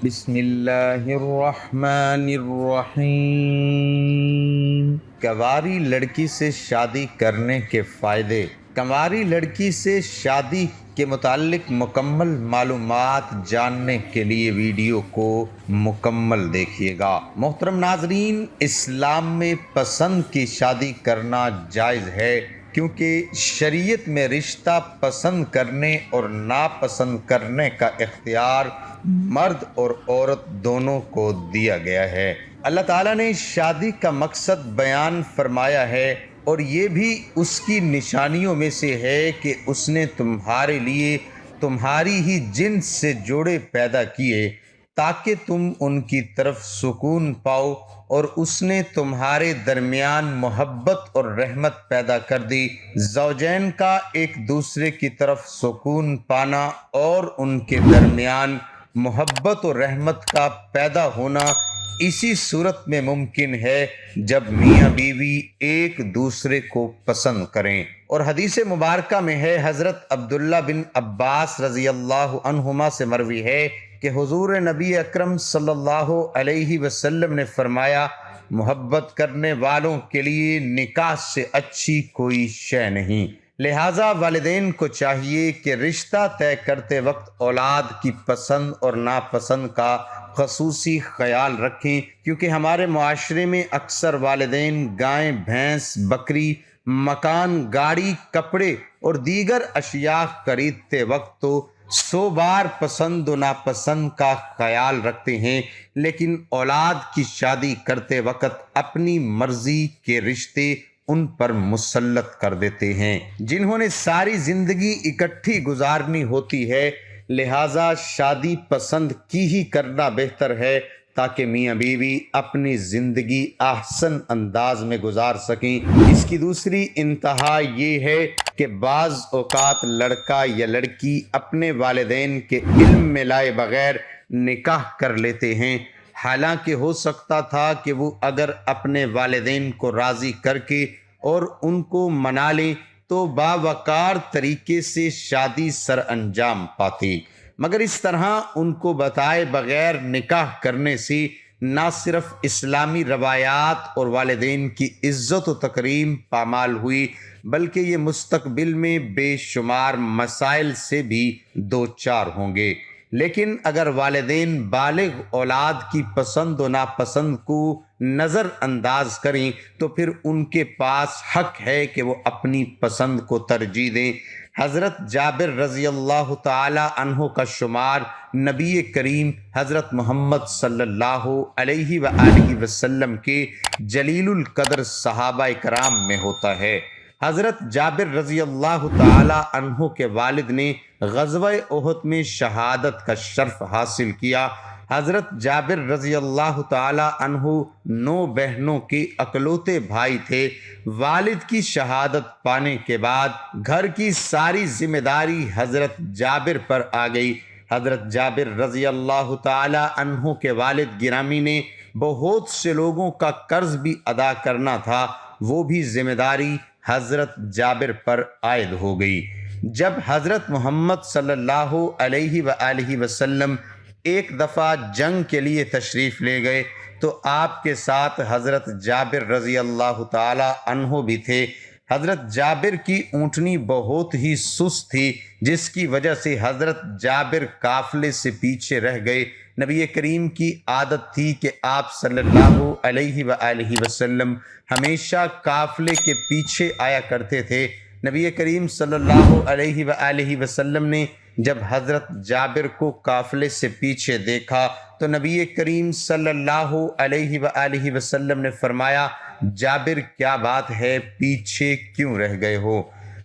بسم اللہ الرحمن الرحیم۔ کنواری لڑکی سے شادی کرنے کے فائدے۔ کنواری لڑکی سے شادی کے متعلق مکمل معلومات جاننے کے لیے ویڈیو کو مکمل دیکھیے گا۔ محترم ناظرین، اسلام میں پسند کی شادی کرنا جائز ہے، کیونکہ شریعت میں رشتہ پسند کرنے اور ناپسند کرنے کا اختیار مرد اور عورت دونوں کو دیا گیا ہے۔ اللہ تعالیٰ نے شادی کا مقصد بیان فرمایا ہے، اور یہ بھی اس کی نشانیوں میں سے ہے کہ اس نے تمہارے لیے تمہاری ہی جنس سے جوڑے پیدا کیے تاکہ تم ان کی طرف سکون پاؤ، اور اس نے تمہارے درمیان محبت اور رحمت پیدا کر دی۔ زوجین کا ایک دوسرے کی طرف سکون پانا اور ان کے درمیان محبت و رحمت کا پیدا ہونا اسی صورت میں ممکن ہے جب میاں بیوی ایک دوسرے کو پسند کریں۔ اور حدیث مبارکہ میں ہے، حضرت عبداللہ بن عباس رضی اللہ عنہما سے مروی ہے کہ حضور نبی اکرم صلی اللہ علیہ وسلم نے فرمایا، محبت کرنے والوں کے لیے نکاح سے اچھی کوئی شے نہیں۔ لہٰذا والدین کو چاہیے کہ رشتہ طے کرتے وقت اولاد کی پسند اور ناپسند کا خصوصی خیال رکھیں، کیونکہ ہمارے معاشرے میں اکثر والدین گائے، بھینس، بکری، مکان، گاڑی، کپڑے اور دیگر اشیاء خریدتے وقت تو 100 بار پسند و ناپسند کا خیال رکھتے ہیں، لیکن اولاد کی شادی کرتے وقت اپنی مرضی کے رشتے ان پر مسلط کر دیتے ہیں جنہوں نے ساری زندگی اکٹھی گزارنی ہوتی ہے۔ لہٰذا شادی پسند کی ہی کرنا بہتر ہے تاکہ میاں بیوی اپنی زندگی احسن انداز میں گزار سکیں۔ اس کی دوسری انتہا یہ ہے کہ بعض اوقات لڑکا یا لڑکی اپنے والدین کے علم میں لائے بغیر نکاح کر لیتے ہیں، حالانکہ ہو سکتا تھا کہ وہ اگر اپنے والدین کو راضی کر کے اور ان کو منا لیں تو باوقار طریقے سے شادی سر انجام پاتی، مگر اس طرح ان کو بتائے بغیر نکاح کرنے سے نہ صرف اسلامی روایات اور والدین کی عزت و تکریم پامال ہوئی، بلکہ یہ مستقبل میں بے شمار مسائل سے بھی دوچار ہوں گے۔ لیکن اگر والدین بالغ اولاد کی پسند و ناپسند کو نظر انداز کریں تو پھر ان کے پاس حق ہے کہ وہ اپنی پسند کو ترجیح دیں۔ حضرت جابر رضی اللہ تعالی عنہ کا شمار نبی کریم حضرت محمد صلی اللہ علیہ وآلہ وسلم کے جلیل القدر صحابہ کرام میں ہوتا ہے۔ حضرت جابر رضی اللہ تعالی عنہ کے والد نے غزوہ احد میں شہادت کا شرف حاصل کیا۔ حضرت جابر رضی اللہ تعالی عنہ 9 بہنوں کے اکلوتے بھائی تھے۔ والد کی شہادت پانے کے بعد گھر کی ساری ذمہ داری حضرت جابر پر آ گئی۔ حضرت جابر رضی اللہ تعالی عنہ کے والد گرامی نے بہت سے لوگوں کا قرض بھی ادا کرنا تھا، وہ بھی ذمہ داری حضرت جابر پر عائد ہو گئی۔ جب حضرت محمد صلی اللہ علیہ وآلہ وسلم ایک دفعہ جنگ کے لیے تشریف لے گئے تو آپ کے ساتھ حضرت جابر رضی اللہ تعالی عنہ بھی تھے۔ حضرت جابر کی اونٹنی بہت ہی سست تھی، جس کی وجہ سے حضرت جابر قافلے سے پیچھے رہ گئے۔ نبی کریم کی عادت تھی کہ آپ صلی اللہ علیہ وآلہ وسلم ہمیشہ قافلے کے پیچھے آیا کرتے تھے۔ نبی کریم صلی اللہ علیہ وآلہ وسلم نے جب حضرت جابر کو قافلے سے پیچھے دیکھا تو نبی کریم صلی اللہ علیہ وآلہ وسلم نے فرمایا، جابر کیا بات ہے، پیچھے کیوں رہ گئے ہو؟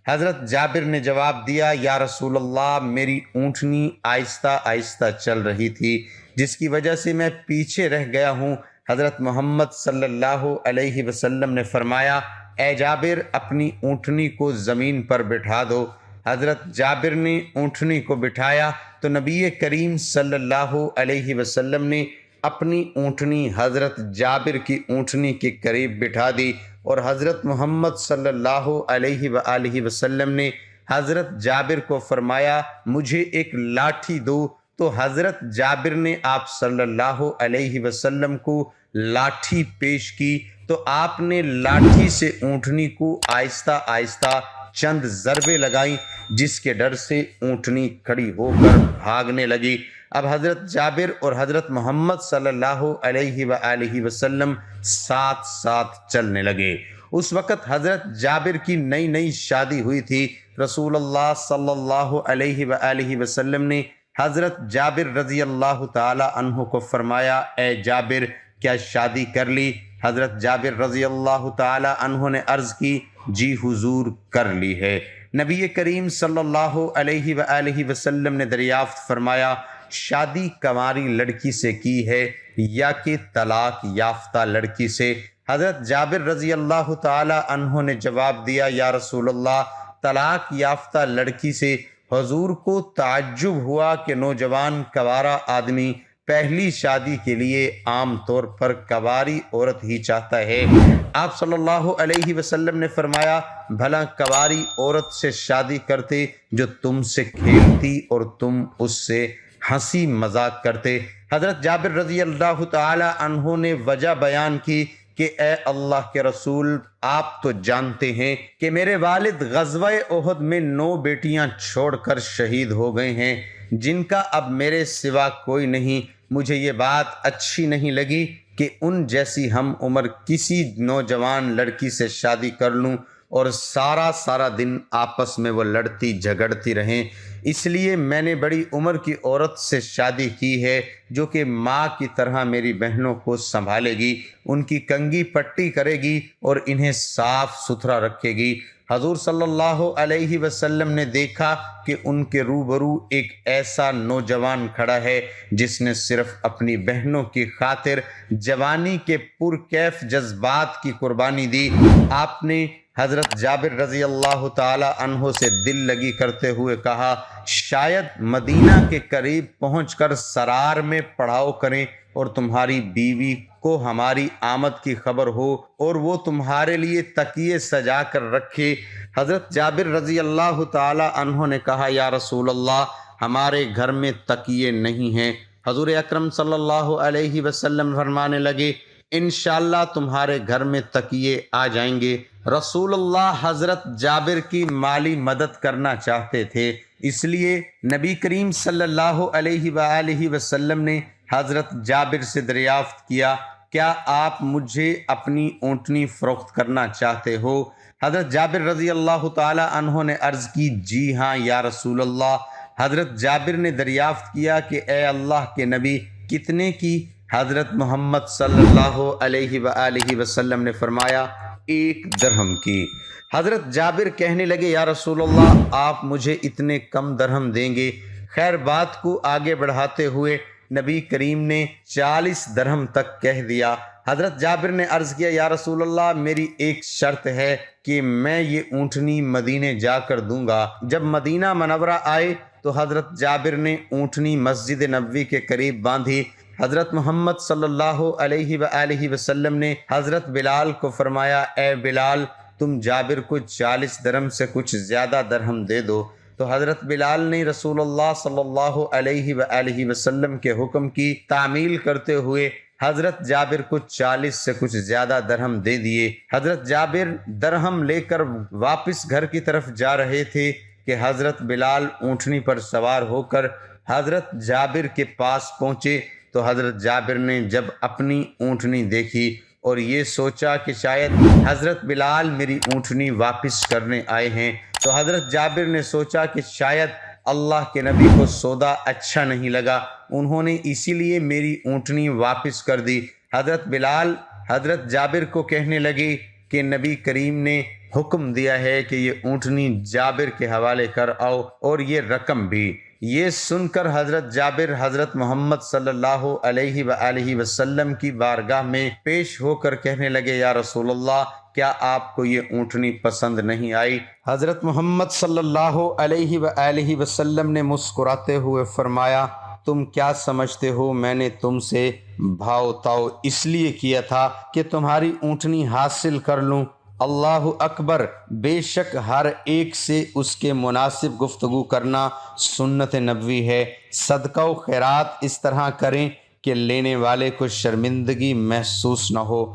حضرت جابر نے جواب دیا، یا رسول اللہ، میری اونٹنی آہستہ آہستہ چل رہی تھی، جس کی وجہ سے میں پیچھے رہ گیا ہوں۔ حضرت محمد صلی اللہ علیہ وسلم نے فرمایا، اے جابر، اپنی اونٹنی کو زمین پر بٹھا دو۔ حضرت جابر نے اونٹنی کو بٹھایا تو نبی کریم صلی اللہ علیہ وسلم نے اپنی اونٹنی حضرت جابر کی اونٹنی کے قریب بٹھا دی، اور حضرت محمد صلی اللہ علیہ وآلہ وسلم نے حضرت جابر کو فرمایا، مجھے ایک لاٹھی دو تو حضرت جابر نے آپ صلی اللہ علیہ وسلم کو لاٹھی پیش کی تو آپ نے لاٹھی سے اونٹنی کو آہستہ آہستہ چند ضربے لگائیں، جس کے ڈر سے اونٹنی کھڑی ہو کر بھاگنے لگی۔ اب حضرت جابر اور حضرت محمد صلی اللہ علیہ وآلہ وسلم ساتھ ساتھ چلنے لگے۔ اس وقت حضرت جابر کی نئی نئی شادی ہوئی تھی۔ رسول اللہ صلی اللہ علیہ وآلہ وسلم نے حضرت جابر رضی اللہ تعالی عنہ کو فرمایا، اے جابر کیا شادی کر لی؟ حضرت جابر رضی اللہ تعالی عنہ نے عرض کی، جی حضور کر لی ہے۔ نبی کریم صلی اللہ علیہ وآلہ وسلم نے دریافت فرمایا، شادی کنواری لڑکی سے کی ہے یا کہ طلاق یافتہ لڑکی سے؟ حضرت جابر رضی اللہ تعالی عنہ نے جواب دیا، یا رسول اللہ طلاق یافتہ لڑکی سے۔ حضور کو تعجب ہوا کہ نوجوان کنوارا آدمی پہلی شادی کے لیے عام طور پر کنواری عورت ہی چاہتا ہے۔ آپ صلی اللہ علیہ وسلم نے فرمایا، بھلا کنواری عورت سے شادی کرتے جو تم سے کھیلتی اور تم اس سے ہنسی مذاق کرتے۔ حضرت جابر رضی اللہ تعالی عنہ نے وجہ بیان کی کہ اے اللہ کے رسول، آپ تو جانتے ہیں کہ میرے والد غزوہ احد میں 9 بیٹیاں چھوڑ کر شہید ہو گئے ہیں، جن کا اب میرے سوا کوئی نہیں۔ مجھے یہ بات اچھی نہیں لگی کہ ان جیسی ہم عمر کسی نوجوان لڑکی سے شادی کر لوں اور سارا دن آپس میں وہ لڑتی جھگڑتی رہیں۔ اس لیے میں نے بڑی عمر کی عورت سے شادی کی ہے، جو کہ ماں کی طرح میری بہنوں کو سنبھالے گی، ان کی کنگھی پٹی کرے گی اور انہیں صاف ستھرا رکھے گی۔ حضور صلی اللہ علیہ وسلم نے دیکھا کہ ان کے روبرو ایک ایسا نوجوان کھڑا ہے جس نے صرف اپنی بہنوں کی خاطر جوانی کے پرکیف جذبات کی قربانی دی۔ آپ نے حضرت جابر رضی اللہ تعالی عنہ سے دل لگی کرتے ہوئے کہا، شاید مدینہ کے قریب پہنچ کر سرار میں پڑاؤ کریں اور تمہاری بیوی کو ہماری آمد کی خبر ہو اور وہ تمہارے لیے تکیے سجا کر رکھے۔ حضرت جابر رضی اللہ تعالی عنہ نے کہا، یا رسول اللہ ہمارے گھر میں تکیے نہیں ہیں۔ حضور اکرم صلی اللہ علیہ وسلم فرمانے لگے، انشاءاللہ تمہارے گھر میں تکیے آ جائیں گے۔ رسول اللہ حضرت جابر کی مالی مدد کرنا چاہتے تھے، اس لیے نبی کریم صلی اللہ علیہ وآلہ وسلم نے حضرت جابر سے دریافت کیا، کیا آپ مجھے اپنی اونٹنی فروخت کرنا چاہتے ہو؟ حضرت جابر رضی اللہ تعالی عنہ نے عرض کی، جی ہاں یا رسول اللہ۔ حضرت جابر نے دریافت کیا کہ اے اللہ کے نبی کتنے کی؟ حضرت محمد صلی اللہ علیہ وآلہ وسلم نے فرمایا 1 درہم کی۔ حضرت جابر کہنے لگے، یا رسول اللہ آپ مجھے اتنے کم درہم دیں گے؟ خیر بات کو آگے بڑھاتے ہوئے نبی کریم نے 40 درہم تک کہہ دیا۔ حضرت جابر نے عرض کیا، یا رسول اللہ میری ایک شرط ہے کہ میں یہ اونٹنی مدینے جا کر دوں گا۔ جب مدینہ منورہ آئے تو حضرت جابر نے اونٹنی مسجد نبوی کے قریب باندھی۔ حضرت محمد صلی اللہ علیہ وآلہ وسلم نے حضرت بلال کو فرمایا، اے بلال تم جابر کو 40 درہم سے کچھ زیادہ درہم دے دو۔ تو حضرت بلال نے رسول اللہ صلی اللہ علیہ وآلہ وسلم کے حکم کی تعمیل کرتے ہوئے حضرت جابر کو 40 سے کچھ زیادہ درہم دے دیے۔ حضرت جابر درہم لے کر واپس گھر کی طرف جا رہے تھے کہ حضرت بلال اونٹنی پر سوار ہو کر حضرت جابر کے پاس پہنچے تو حضرت جابر نے جب اپنی اونٹنی دیکھی اور یہ سوچا کہ شاید حضرت بلال میری اونٹنی واپس کرنے آئے ہیں، تو حضرت جابر نے سوچا کہ شاید اللہ کے نبی کو سودا اچھا نہیں لگا، انہوں نے اسی لیے میری اونٹنی واپس کر دی۔ حضرت بلال حضرت جابر کو کہنے لگے کہ نبی کریم نے حکم دیا ہے کہ یہ اونٹنی جابر کے حوالے کر آؤ اور یہ رقم بھی۔ یہ سن کر حضرت جابر حضرت محمد صلی اللہ علیہ وآلہ وسلم کی بارگاہ میں پیش ہو کر کہنے لگے، یا رسول اللہ کیا آپ کو یہ اونٹنی پسند نہیں آئی؟ حضرت محمد صلی اللہ علیہ وآلہ وسلم نے مسکراتے ہوئے فرمایا، تم کیا سمجھتے ہو میں نے تم سے بھاؤ تاؤ اس لیے کیا تھا کہ تمہاری اونٹنی حاصل کر لوں؟ اللہ اکبر، بے شک ہر ایک سے اس کے مناسب گفتگو کرنا سنت نبوی ہے۔ صدقہ و خیرات اس طرح کریں کہ لینے والے کو شرمندگی محسوس نہ ہو۔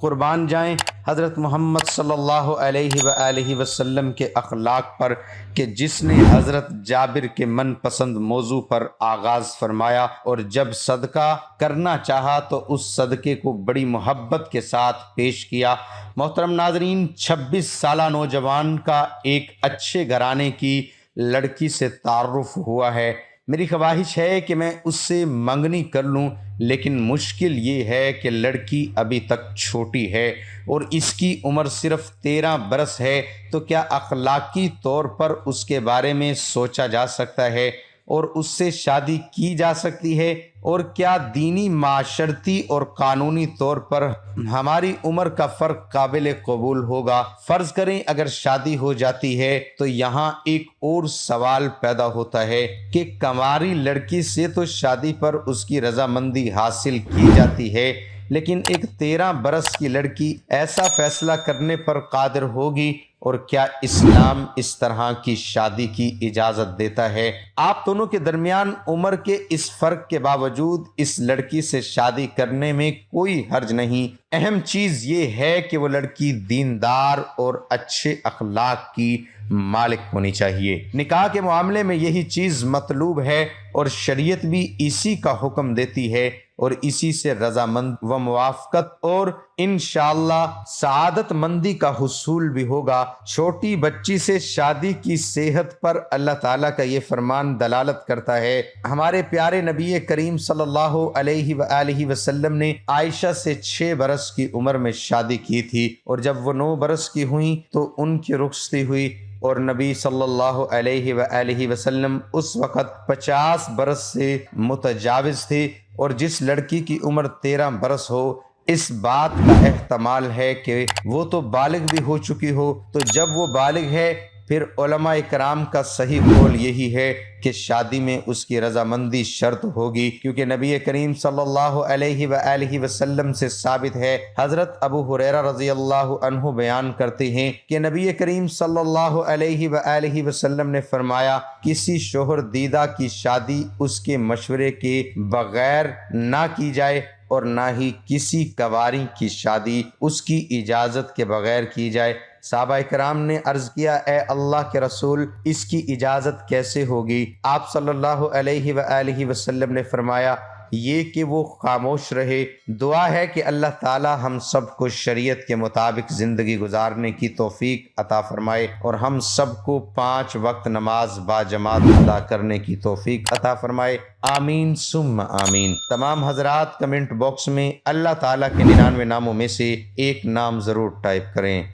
قربان جائیں حضرت محمد صلی اللہ علیہ وآلہ وسلم کے اخلاق پر کہ جس نے حضرت جابر کے من پسند موضوع پر آغاز فرمایا اور جب صدقہ کرنا چاہا تو اس صدقے کو بڑی محبت کے ساتھ پیش کیا۔ محترم ناظرین، 26 سالہ نوجوان کا ایک اچھے گھرانے کی لڑکی سے تعارف ہوا ہے۔ میری خواہش ہے کہ میں اس سے منگنی کر لوں، لیکن مشکل یہ ہے کہ لڑکی ابھی تک چھوٹی ہے اور اس کی عمر صرف 13 برس ہے۔ تو کیا اخلاقی طور پر اس کے بارے میں سوچا جا سکتا ہے اور اس سے شادی کی جا سکتی ہے؟ اور کیا دینی، معاشرتی اور قانونی طور پر ہماری عمر کا فرق قابل قبول ہوگا؟ فرض کریں اگر شادی ہو جاتی ہے تو یہاں ایک اور سوال پیدا ہوتا ہے کہ کنواری لڑکی سے تو شادی پر اس کی رضامندی حاصل کی جاتی ہے، لیکن ایک 13 برس کی لڑکی ایسا فیصلہ کرنے پر قادر ہوگی؟ اور کیا اسلام اس طرح کی شادی کی اجازت دیتا ہے؟ آپ دونوں کے درمیان عمر کے اس فرق کے باوجود اس لڑکی سے شادی کرنے میں کوئی حرج نہیں۔ اہم چیز یہ ہے کہ وہ لڑکی دیندار اور اچھے اخلاق کی مالک ہونی چاہیے۔ نکاح کے معاملے میں یہی چیز مطلوب ہے اور شریعت بھی اسی کا حکم دیتی ہے اور اسی سے رضامند و موافقت اور انشاءاللہ سعادت مندی کا حصول بھی ہوگا۔ چھوٹی بچی سے شادی کی صحت پر اللہ تعالیٰ کا یہ فرمان دلالت کرتا ہے۔ ہمارے پیارے نبی کریم صلی اللہ علیہ وآلہ وسلم نے عائشہ سے 6 برس کی عمر میں شادی کی تھی اور جب وہ 9 برس کی ہوئیں تو ان کی رخصتی ہوئی اور نبی صلی اللہ علیہ وآلہ وسلم اس وقت 50 برس سے متجاوز تھے، اور جس لڑکی کی عمر 13 برس ہو اس بات کا احتمال ہے کہ وہ تو بالغ بھی ہو چکی ہو۔ تو جب وہ بالغ ہے پھر علماء کرام کا صحیح قول یہی ہے کہ شادی میں اس کی رضامندی شرط ہوگی، کیونکہ نبی کریم صلی اللہ علیہ وآلہ وسلم سے ثابت ہے۔ حضرت ابو ہریرہ رضی اللہ عنہ بیان کرتے ہیں کہ نبی کریم صلی اللہ علیہ وآلہ وسلم نے فرمایا، کسی شوہر دیدہ کی شادی اس کے مشورے کے بغیر نہ کی جائے اور نہ ہی کسی کنواری کی شادی اس کی اجازت کے بغیر کی جائے۔ صحابہ کرام نے عرض کیا، اے اللہ کے رسول، اس کی اجازت کیسے ہوگی؟ آپ صلی اللہ علیہ وآلہ وسلم نے فرمایا، یہ کہ وہ خاموش رہے۔ دعا ہے کہ اللہ تعالی ہم سب کو شریعت کے مطابق زندگی گزارنے کی توفیق عطا فرمائے اور ہم سب کو 5 وقت نماز با جماعت ادا کرنے کی توفیق عطا فرمائے، آمین ثم آمین۔ تمام حضرات کمنٹ باکس میں اللہ تعالیٰ کے 99 ناموں میں سے ایک نام ضرور ٹائپ کریں۔